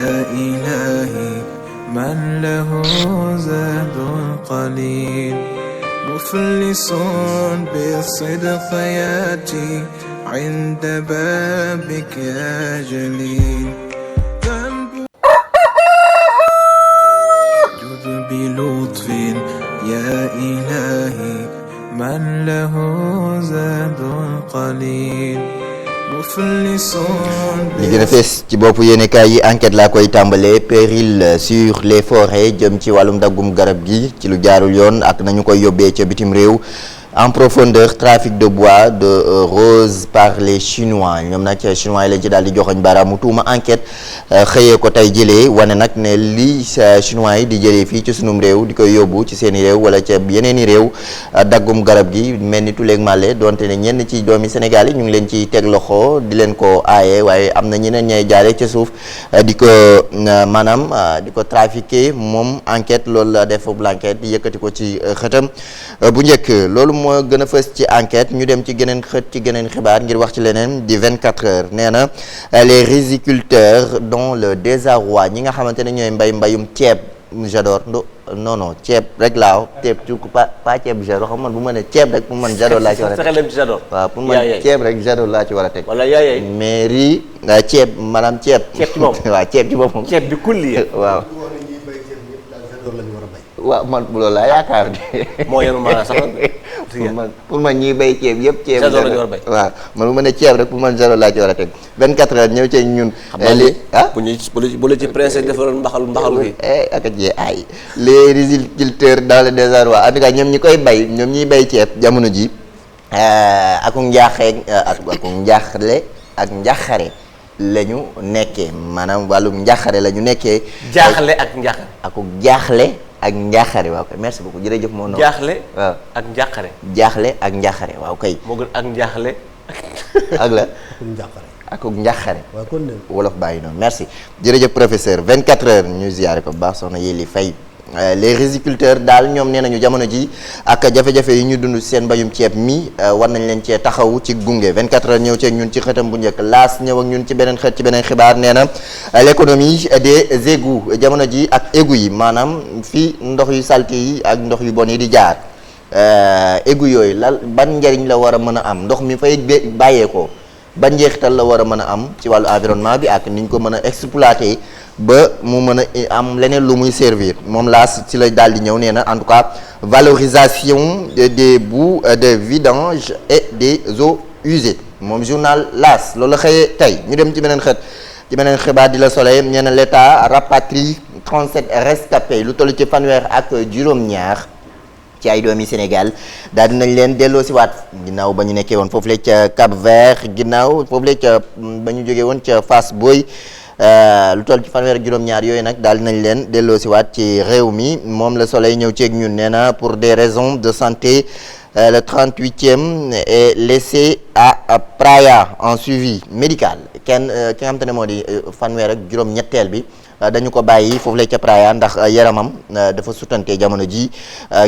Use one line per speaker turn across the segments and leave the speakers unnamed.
يا إلهي من له زاد قليل مفلس بالصدق ياتي عند بابك يا جليل جد بلطف يا إلهي من له زاد قليل
li gën a fees ci boppu yéenekaay yi enquête laa koy tàmbalee péril sur les forêts jëm ci wàllum daggum garab gi ci lu jaarul yoon ak nañu koy yóbbee ca bitim réew en profondeur trafic de bois de rose par les chinois ñoom nag chinois yi lañ ci daal di joxoñ baaraamu tuuma enquête xëyee ko tey jëlee wane nag ne lii chinois yi di jëlee fii ci sunum réew di koy yóbbu ci seeni réew wala ca yeneeni réew daggum garab gi mel ni tuleeg màlle donte ne ñenn ci doomi Sénégal yi ñu ngi leen ci teg loxo di leen ko aaye waaye am na ñeneen ñay jaare ca suuf di ko maanaam di ko trafiqué moom enquête loolu la def l'enquête di yëkkati ko ci xëtam bu njëkk loolu moo gën a fës ci enquête ñu dem ci geneen xët ci geneen xibaar ngir wax ci leneen di 24 heures nee na les riziculteurs dans le désarroi ñi nga xamante ne ñooy mbayum ceeb j'adore non ceeb rek laaw ceeb ci pas ceeb j'adore xam man bu ma ne ceeb rek pour man j'adore laa ci war a teg waaw pour man ceeb rek j'adore laa ci war a teg
wala yaay
mais riz ceeb maanaam ceeb
ci moom
waaw ceeb ci boppam
ceeb bi kulli
waaw waaw man loolu laa yaakaar de.
moo yenu maanaam sax
pour man ñiy béy ceeb yëpp. ceeb
zéro la ñu war a béy
waaw man bu ma ne ceeb rek pour man zéro laa ci war a teg 24 heures ñëw ci ñun.
bu la ci princesse defaloon mbaxal bi.
ak a jee ay les riziculteurs dans le désarroi en tout cas ñoom ñi koy bay ñoom ñiy béy ceeb jamono ji akuk njaaxle ak njaaxare la ñu nekkee maanaam wàllum njaaxare la ñu nekkee.
jaaxle ak njaaxare.
akuk jaaxle. ak njaaxare waaw kay merci beaucoup jërëjëf moo noonu.
jaaxle
waaw
ak njaaxare.
jaaxle ak njaaxare waaw kay.
moo gën ak njaaxle.
ak la. ak njaaxare. waaw kon wolof bàyyi noonu merci jërëjëf professeur 24 heures ñu ziyaare ko bu baax soxna Yéli Faye les riziculteurs daal ñoom nee nañu jamono ji ak jafe-jafe yi ñu dund seen mbayum ceeb mi war nañ leen cee taxawu ci gunge 24 heures ñëw ceeg ñun ci xëtam bu njëkk laas ñëw ak ñun ci beneen xët ci beneen xibaar nee na l'économie des égouts jamono ji ak égouts yi maanaam fii ndox yu salte yi ak ndox yu bon yi di jaar égouts yooyu ban njariñ la war a mën a am ndox mi fay bàyyeekoo ban njeexital la war a mën a am ci wàllu environnement bi ak niñ ko mën a exploiter ba mu mën a am leneen lu muy servir moom laas ci la daal di ñëw nee na en tout cas valorisation des boues de vidange et des eaux usées moom journal laas loolu la xëyee tey ñu dem ci beneen xët ci beneen xibaar di la Soleil nee na l'État rapatrie 37 rescapés lu toll ci fanweer ak juróom-ñaar ci ay doomi Sénégal daal dinañ leen delloo si waat ginnaaw ba ñu nekkee woon foofu la ca Cap Vert ginnaaw foofu la ca ba ñu jógee woon ca Fass Boye lu toll ci fanweer ak juróom-ñaar yooyu nag daal dinañ leen delloo si waat ci réew mi moom la Soleil ñëw ceeg ñun nee na pour des raisons de santé le 38e est laissé à Praia en suivi médical ki nga xam te ne moo di fanweer ak juróom-ñetteel bi dañu ko bàyyi foofu lay ca Praia ndax yaramam dafa sutante jamono ji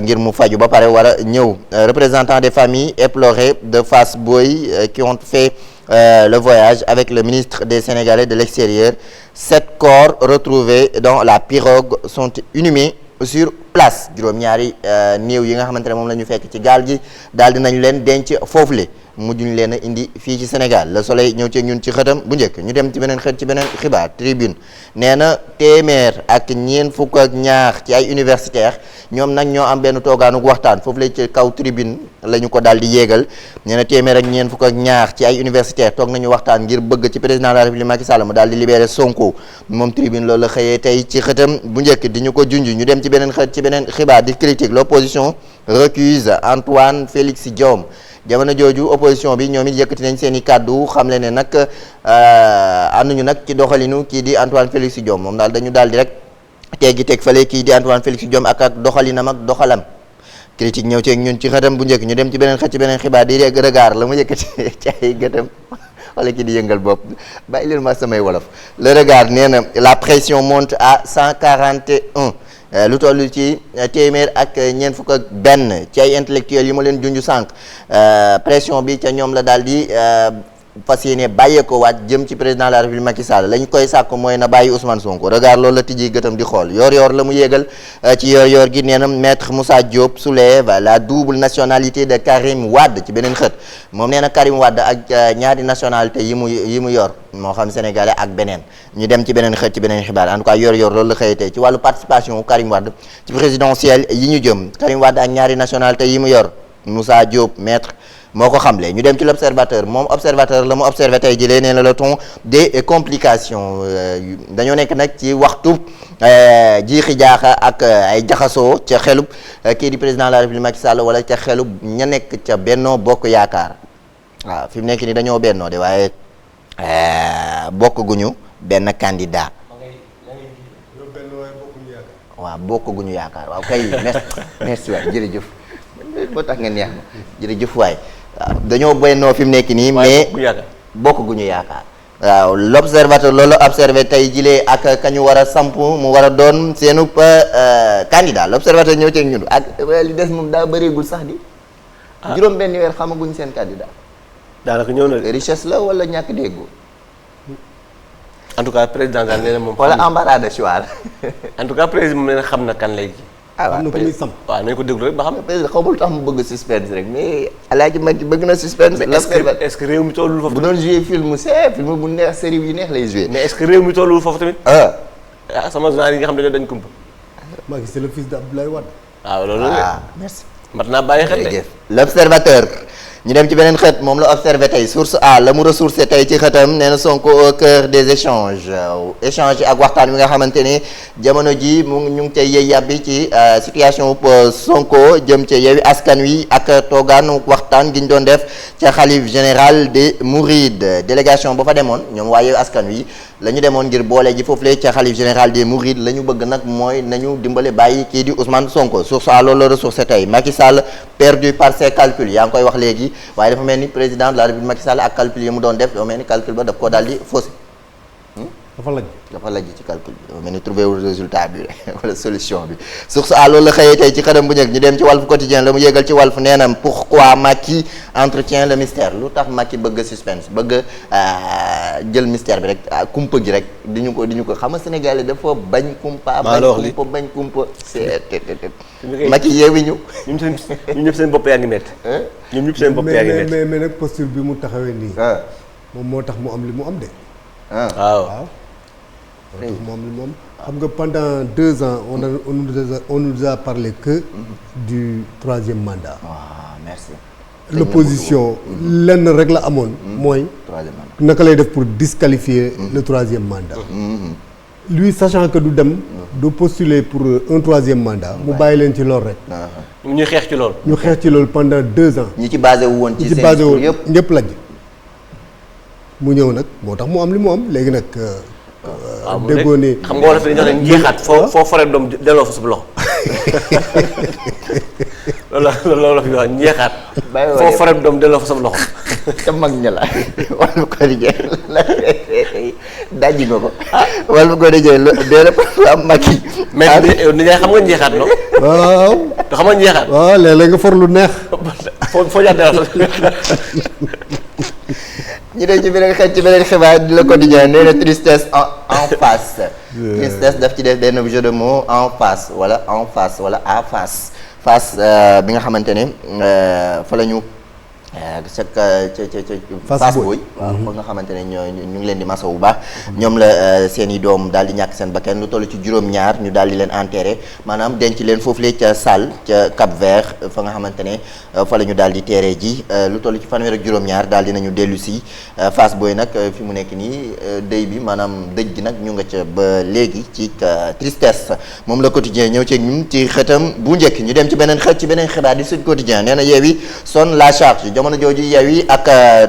ngir mu faju ba pare war a ñëw représentant des familles éplorées de Fass Boye qui ont fait le voyage avec le ministre des Sénégalais de l'extérieur 7 corps retrouvés dans la pirogue sont inhumés sur place juróom-ñaari néew yi nga xamante ne moom la ñu fekk ci gaal gi daal dinañ leen denc foofule mujjuñ leen a indi fii ci Sénégal Le Soleil ñëw ci ñun ci xëtam bu njëkk ñu dem ci beneen xët ci beneen xibaar Tribune nee na téeméer ak ñeent fukk ak ñaar ci ay universitaires ñoom nag ñoo am benn toogaanug waxtaan foofu la ci kaw Tribune la ñu ko daal di yéegal nee na téeméer ak ñeent fukk ak ñaar ci ay universitaires toog nañu waxtaan ngir bëgg ci président de la République Macky Sall mu daal di libérer Sonko moom Tribune loolu la xëyee tey ci xëtam bu njëkk di ñu ko junj ñu dem ci beneen xët ci beneen xibaar di critique l'opposition recuse Antoine Félix Diome jamono jooju opposition bi ñoom it yëkkati nañ seen i kàddu xam le ne nag ànduñu nag ci doxalinu kii di Antoine Félix Diome moom daal dañu daal di rek teggi teg fale kii di Antoine Félix Diome ak doxalinam ak doxalam critique ñëw ceeg ñun ci xëtam bu njëkk ñu dem ci beneen xët ci beneen xibaar di regard la mu yëkkati ci ay gëtam wala kii di yëngal bopp bàyyi leen ma samay wolof le regard nee na la pression monte à 141 lu toll ci téeméer ak ñeent fukk ak benn ci ay intellectuels yi ma leen junj sànq pression bi ca ñoom la daal di fas yéene bàyyeekoo waat jëm ci président de la République Macky Sall lañ koy sàkk mooy na bàyyi Ousmane Sonko regard loolu la tijji gëtam di xool yor la mu yéegal ci yor gi nee na maître Moussa Diop soulève la double nationalité de Karim Wade ci beneen xët moom nee na Karim Wade ak ñaari nationalité yi mu yor moo xam sénégalais ak beneen ñu dem ci beneen xët ci beneen xibaar en tout cas yor loolu la xëy tey ci wàllu participation Karim Wade ci présidentielle yi ñu jëm Karim Wade ak ñaari nationalité yi mu yor Moussa Diop maître moo ko xamle ñu dem ci l'observateur moom observateur la mu observé tey jii nee na le ton des complications dañoo nekk nag ci waxtu jiixi jaaxa ak ay jaxasoo ca xelub kii di président de la République Macky Sall wala ca xelub ña nekk ca Benno Bokk Yaakaar waaw fi mu nekk ni dañoo bennoo de waaye bokk guñu benn candidat waaw bokk guñu yaakaar waaw kay merci waay jërëjëf boo tax nga neex ma jërëjëf waay waaw dañoo bennoo fi mu nekk nii mais bokk guñu yaakaar waaw l'observateur loolu observé tey jilee ak kañu war a samp mu war a doon seenu candidat l'observateur ñëw ceeg ñun ak li des moom daa bëreegul sax di juróom benn weer xamaguñ seen candidat
daanaka ñëw na
richesse la wala ñàkk déggoo
en tout cas président daal nee na moom
wala embarras de choix
en tout cas président moom nee na xam na kan lay ji
waaw
waaw nañ ko déglu rek ba xam
président xaw ma lu tax mu bëgg suspense rek mais Alaaji Mati bëgg na suspense
est-ce que réew mi tollul foofu
bu doon jouer film film bu neex série yu neex lay jouer
mais est-ce que réew mi tollul foofu tamit sama genre yi nga xam ne dañ kumpa
Macky c'est le fils d'Abdoulaye Wade
waaw loolu
merci
mat naa bàyyi xel de
l'observateur ñu dem ci beneen xët moom la observé tey source A la mu ressourcé tey ci xëtam nee na Sonko au cœur des échanges échange ak waxtaan wi nga xamante ni jamono ji ñu ngi cay yey yàbbi ci situation Sonko jëm ca Yewwi Askan Wi ak toogaanu waxtaan gi ñu doon def ca xalif général des Mourides délégation ba fa demoon ñoom waa Yewwi Askan Wi la ñu demoon ngir boole ji foofule ca xalif général des Mourides la ñu bëgg nag mooy nañu dimbale bàyyi kii di Ousmane Sonko source A loolu la ressourcé tey Macky Sall perdu par ses calculs yaa ngi koy wax léegi waaye dafa mel ni président de la République Macky Sall ak calcul yi mu doon def dafa mel ni calcul ba daf koo daal di faussé dafa lajj ci calcul bi dafa mel ni trouvé wul résultat bi wala solution bi source A loolu la xëyee tey ci xëram bu njëkk ñu dem ci Walf Quotidien la mu yégal ci Walf nee na pourquoi Macky entretient le mystère lu tax Macky bëgg suspense bëgg jël mystère bi rek kumpa gi rek di ñu ko xam nga Sénégalais dafa bañ kumpa bañ kumpa Macky yeewi ñu
ñun ñëpp seen bopp yaa ngi métti ñun ñëpp seen bopp yaa ngi métti
mais nag posture bi mu taxawee nii moom moo tax mu am li mu am de
waaw
moom moom xam nga pendant 2 ans on nous a parlé que du 3e mandat.
Merci.
L'opposition lenn rek la amoon. mooy naka lay def pour disqualifier le 3e mandat. Lui sachant que du dem. du postuler pour un 3e mandat. mu bàyyi leen ci loolu rek.
ñu xeex ci loolu.
ñu xeex ci loolu pendant 2 ans.
ñi ci basé wu woon ci seen
yëpp ñëpp lajj. mu ñëw nag moo tax mu am li mu am léegi nag. déggoo ne
xam nga wala fi dañu ne njeexaat foo foree doom delloo fa sa loxo loolu la fi wax njeexaat foo foree doom delloo fa sa loxo
ca mag ña la wala ko di jël dajji nga ko wala ko di jël dee la am mag yi
mais ni xam nga njeexaat no
waaw
te xam nga njeexaat
waaw léeg-léeg nga for lu neex
foo jaar delloo
ñu dem ci beneen xibaar di Le Quotidien nee na tristesse en face tristesse daf ci def benn jeu de mots en face wala en face wala à face face bi nga xamante ne fa la ñu Fass Boye waaw fa nga xamante ne ñu ngi leen di masawu bu baax ñoom la seen i doom daal di ñàkk seen bakkan lu toll ci juróom-ñaar ñu daal di leen enterré maanaam denc leen foofu lee ca Sall ca Cap Vert fa nga xamante ne fa la ñu daal di teere ji lu toll ci fanweer ak juróom-ñaar daal di nañu dellu si Fass Boye nag fi mu nekk nii dëj bi maanaam dëj gi nag ñu nga ca ba léegi ci tristesse moom la Quotidien ñëw ci ñun ci xëtam bu njëkk ñu dem ci beneen xët ci beneen xibaar di Sud Quotidien nee na Yewwi sonne la charge jamono jooju Yewwi ak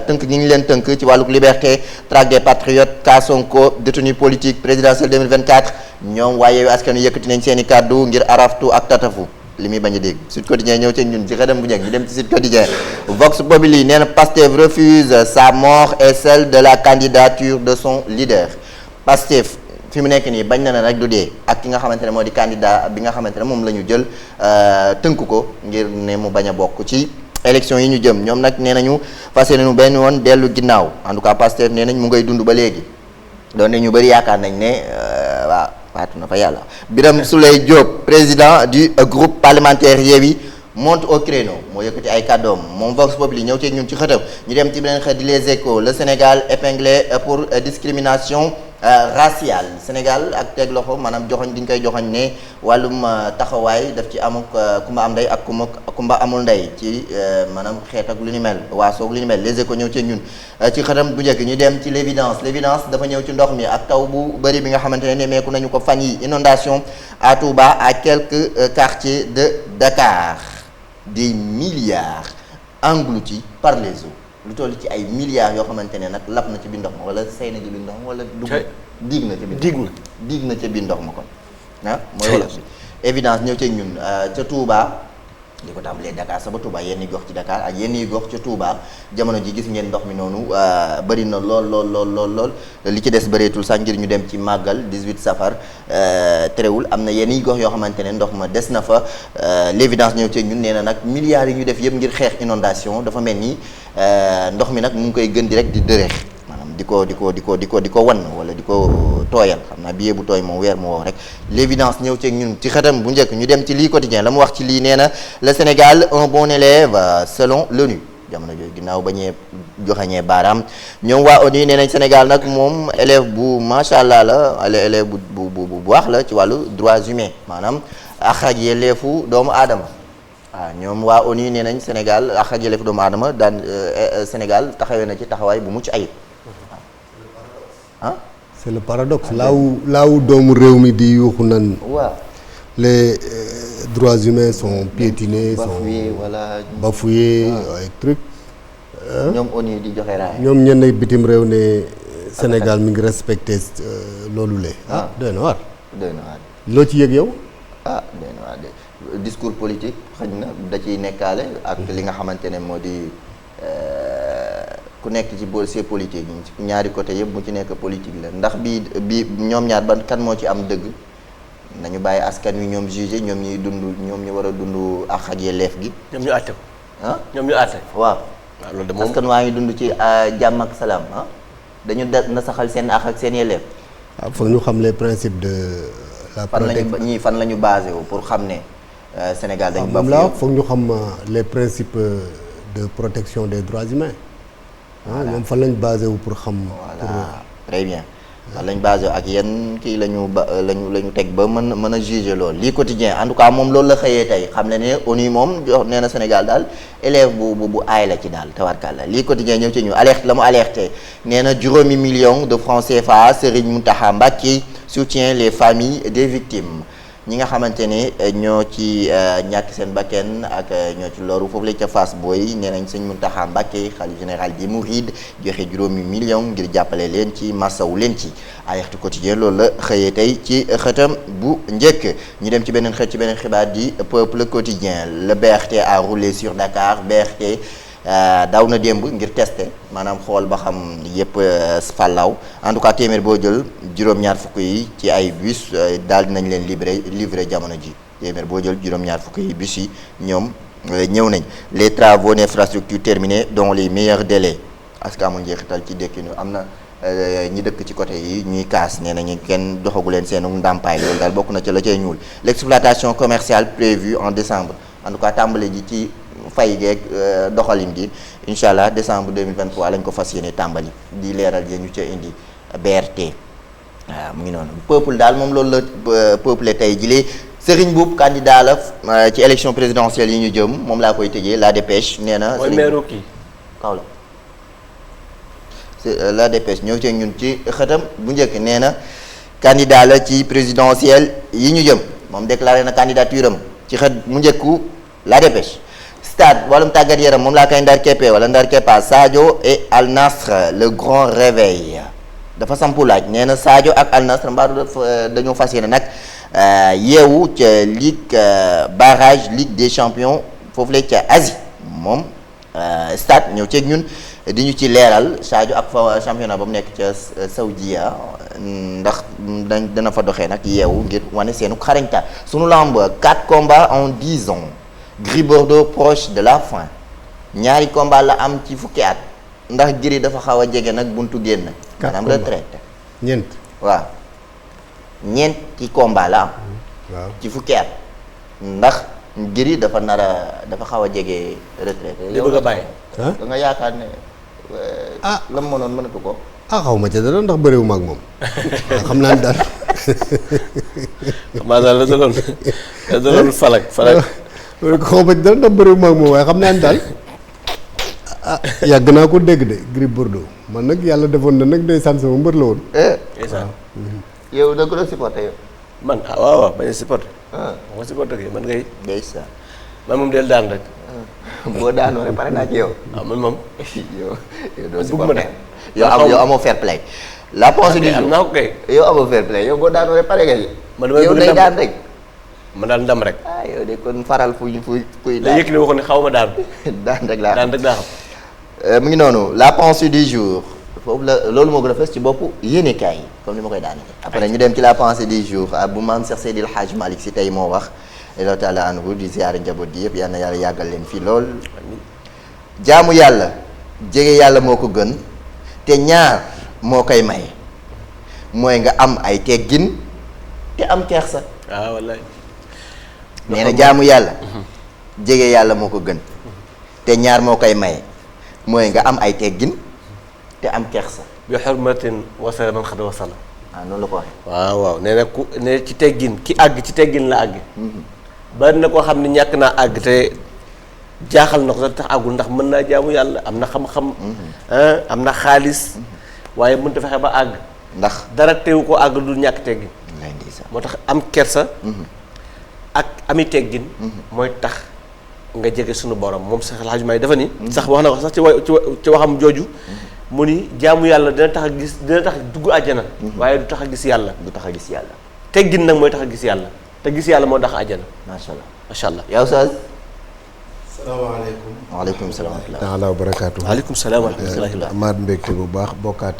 tënk gi ñu leen tënk ci wàlluk liberté traque des patriotes cas Sonko détenu politique présidentielle 2024 ñoom waa Yewwi Askan Wi yëkkati nañ seen i kàddu ngir araftu ak tatafu li muy bañ a dégg Sud Quotidien ñëw ci ñun ci xëdam bu njëkk ñu dem ci Sud Quotidien Vox Populi nee na Pastef refuse sa mort et celle de la candidature de son leader Pastef fi mu nekk nii bañ na ne rek du dee ak ki nga xamante ne moo di candidat bi nga xamante ne moom la ñu jël tënk ko ngir ne mu bañ a bokk ci élection yi ñu jëm ñoom nag nee nañu fas yéene benn woon dellu ginnaaw en tout cas Pastef nee nañ mu ngay dund ba léegi doon ne ñu bëri yaakaar nañ ne waaw waatu na fa yàlla. Birame Souleye Diop président du groupe parlementaire Yewwi monte au créneau moo yëkkati ay kàddoom moom Vox Populi ñëw ci ñun ci xëtam ñu dem ci beneen xët di Les Échos le Sénégal épinglé pour discrimination raciale Sénégal ak teg loxo maanaam joxoñ gi ñu koy joxoñ ne wàllum taxawaay daf ci amuk kumba am ndey ak kumba amul ndey ci maanaam xeet ak lu ni mel waasoog lu ni mel Les Échos ñëw ci ñun ci xëtam bu njëkk ñu dem ci l'évidence dafa ñëw ci ndox mi ak taw bu bëri bi nga xamante ne meeku nañu ko fan yi inondation à Touba à quelques quartiers de Dakar des milliards engloutis par les eaux lu toll ci ay milliards yoo xamante ne nag lap na ci biir ndox ma wala sey na ci biir ndox ma wala dugg diig na ci biir diig na ca biir ndox ma kon mooy wala bi évidence ñëw ca ñun ca Touba di ko tàmbalee Dakar sa ba Touba yenn gox ci Dakar ak yenn gox ca Touba jamono ji gis ngeen ndox mi noonu bëri na lool li ci des bëreetul sax ngir ñu dem ci màggal 18 safar terewul am na yenn gox yoo xamante ne ndox ma des na fa l'évidence ñëw ci ñun nee na nag milliards yi ñu def yëpp ngir xeex inondation dafa mel ni ndox mi nag mu ngi koy gën di rek di dëreex maanaam di ko wan wala di ko tooyal xam naa billet bu tooy moom weer mu woo rek l'évidence ñëw ci ñun ci xëtam bu njëkk ñu dem ci lii quotidien la mu wax ci lii nee na le Sénégal un bon élève selon l'ONU jamono jooju ginnaaw ba ñee joxañee baaraam ñoom waa ONU nee nañ Sénégal nag moom élève bu macha allah la élève bu baax la ci wàllu droits humains maanaam ak yelleefu doomu aadama waaw ñoom waa ONU nee nañ Sénégal ak yelleefu doomu aadama daan Sénégal taxawee na ci taxawaay bu mucc ayib ah.
c'est le paradoxe laaw doomu réew mi di yuuxu nan.
waaw
les droits humains sont piétinés. bafoués ay trucs.
ñoom ONU di joxe raay.
ñoom ñenn bitim réew ne Sénégal mi ngi respecté loolu le doy na waar. loo ci yëg yow.
doy na waar de discours politique xëy na da ciy nekkaale ak li nga xamante ne moo di. ku nekk ci bool c'est politique yi ñaari côté yëpp mu ci nekk politique la ndax bii ñoom ñaar ban kan moo ci am dëgg nañu bàyyi askan wi ñoom jugé ñoom ñuy dund ñoom ñu war a dund ak yelleef gi.
ñoom ñu àtte ko. ñoom ñu àtte.
waaw
loolu de moom
askan waa ngi dund ci jàmm ak salaam dañu na saxal seen ak seen yelleef.
waaw foog ñu xam les principes de la protection
fan la ñu basé wu pour xam ne Sénégal dañu.
moom la foog ñu xam les principes de protection des droits humains. ñoom fan lañ basé wu pour xam.
voilà très bien. fan lañ basé wu ak yenn kii la ñu teg ba mën a juger loolu lii quotidien en tout cas moom loolu la xëyee tey xam ne ONU moom jox nee na Sénégal daal élève bu aay la ci daal tawarkàlla lii quotidien ñëw ci ñu alerte la mu alerté nee na juróomi millions de francs CFA Serigne Mountakha Mbacké soutient les familles des victimes. ñi nga xamante ne ñoo ci ñàkk seen bakken ak ñoo ci loru foofu la ca Fass Boye nee nañ sëñ Mountakha Mbacké xalifa général des Mourides joxe juróomi million ngir jàppale leen ci masawu leen ci alerte quotidien loolu la xëyee tey ci xëtam bu njëkk ñu dem ci beneen xët ci beneen xibaar di peuple quotidien le BRT a roulé sur Dakar BRT daw na démb ngir tester maanaam xool ba xam yëpp fallaw en tout cas téeméer boo jël juróom-ñaar fukk yi ci ay bus daal dinañ leen livré jamono ji téeméer boo jël juróom-ñaar fukk yi bus yi ñoom ñëw nañ les travaux d'infrastructure terminés dans les meilleurs délais parce que amul njeexital ci dëkkinu am na ñi dëkk ci côté yi ñuy kaas nee nañu kenn doxagu leen seenu ndàmpaay loolu daal bokk na ca la cay ñuul l'exploitation commerciale prévue en décembre en tout cas tàmbale ji ci fay geeg doxalin gi incha allah décembre 2023 lañ ko fas yéene tàmbali di leeral yi ñu ca indi BRT waaw mu ngi noonu peuple daal moom loolu la peuple tey jilee Serigne Mboup candidat la ci élection présidentielle yi ñu jëm moom laa koy tëjee la dépêche nee na.
mooy meeru kii
kaw la la dépêche ñëw ci ñun ci xëtam bu njëkk nee na candidat la ci présidentielle yi ñu jëm moom déclaré na candidature am ci xët mu njëkku la dépêche. stade wàllum tàggat yaram moom laa koy ndar keppe wala ndar keppa Sadio et Al Nassr le grand réveil dafa sampu laaj nee na Sadio ak Al Nassr mbaadu dañoo fas yéene nag yeewu ca ligue barrage ligue des champions foofu la ca Asie moom stade ñëw ceeg ñun di ñu ci leeral Sadio ak fa championnat ba mu nekk ca Saoudia ndax dana fa doxee nag yeewu ngir wane seenu xarañta sunu lamb 4 combats en 10 ans Gris Bordeaux proche de la fin ñaari combat la am ci fukki at ndax Gris dafa xaw a jege nag buntu génn. maanaam retraite.
ñeent.
waaw ñeenti combat la am.
waaw
ci fukki at ndax Gris dafa dafa xaw a jege retraite.
li bëgg a bàyyi.
da nga yaakaar ne. la mu mënoon mënatu ko.
xaw ma ca dara ndax bëriwu ma ak moom xam naa ne daal.
xam naa daal la daloon falak.
xaw ma ca dara ndax bëriwu ma ak moom waaye xam naa ne daal yàgg naa ko dégg de Gris Bordeaux man nag yàlla defoon na nag ndeysaan sama mbër la woon.
yow da ko doon supporté yow.
man waaw bañ a supporté. ma supporté kii man ngay.
ndeysaan.
man moom del daan rek.
boo daanoo rek pare naa ci yow.
waaw man moom.
yow doo supporté. yow amoo fair play. la pensée du jour
am naa ko kay.
yow amoo fair play yow boo daanoo rek pare nga ji.
man damay
yow day daan rek.
man daal ndam rek.
yow de kon faral fuy
da yëg li waxoon ne xaw ma daan.
daan rek laa
xam.
mu ngi noonu la pensée du jour foofu la loolu moo gën a fës ci boppu yéenekaay yi comme ni ma koy daanee. après ñu dem ci la pensée du jour bu maam Cheikh Seydil Hadj Malick si tey moo wax radiyallahu taala anhu di ziyaare njaboot gi yëpp yal na yàlla yàggal leen fii lool. jaamu yàlla jege yàlla moo ko gën te ñaar moo koy may mooy nga am ay teggin te am kersa.
waaw wallaay.
nee na jaamu yàlla jege yàlla moo ko gën te ñaar moo koy maye mooy nga am ay teggin te am kersa.
bi xurmatin wasala man xad wasala.
noonu la ko waxee.
waaw waaw nee na ku ne ci teggin ki àgg ci teggin la àgg. bari na koo xam ne ñàkk naa àgg te jaaxal na ko sax tax àggul ndax mën naa jaamu yàlla am na xam-xam. am na xaalis. waaye mënut a fexe ba àgg. ndax dara teewu ko àgg du ñàkk teggin. moo tax am kersa. ak ami teggin. mooy tax nga jege sunu borom moom sax El Hadj May dafa ni. sax wax na ko sax ci waxam jooju. mu ni jaamu yàlla dina tax dugg àjjana. waaye du tax a gis yàlla.
du tax a gis yàlla.
teggin nag mooy tax a gis yàlla te gis yàlla moo tax àjjana.
macha allah
macha allah.
yow Saaz.
salaamaaleykum.
waaleykum salaam wa rahmatulah.
taala wa barakaatu.
waaleykum salaam wa rahmatulah.
amaat mbégte bu baax bokkaat.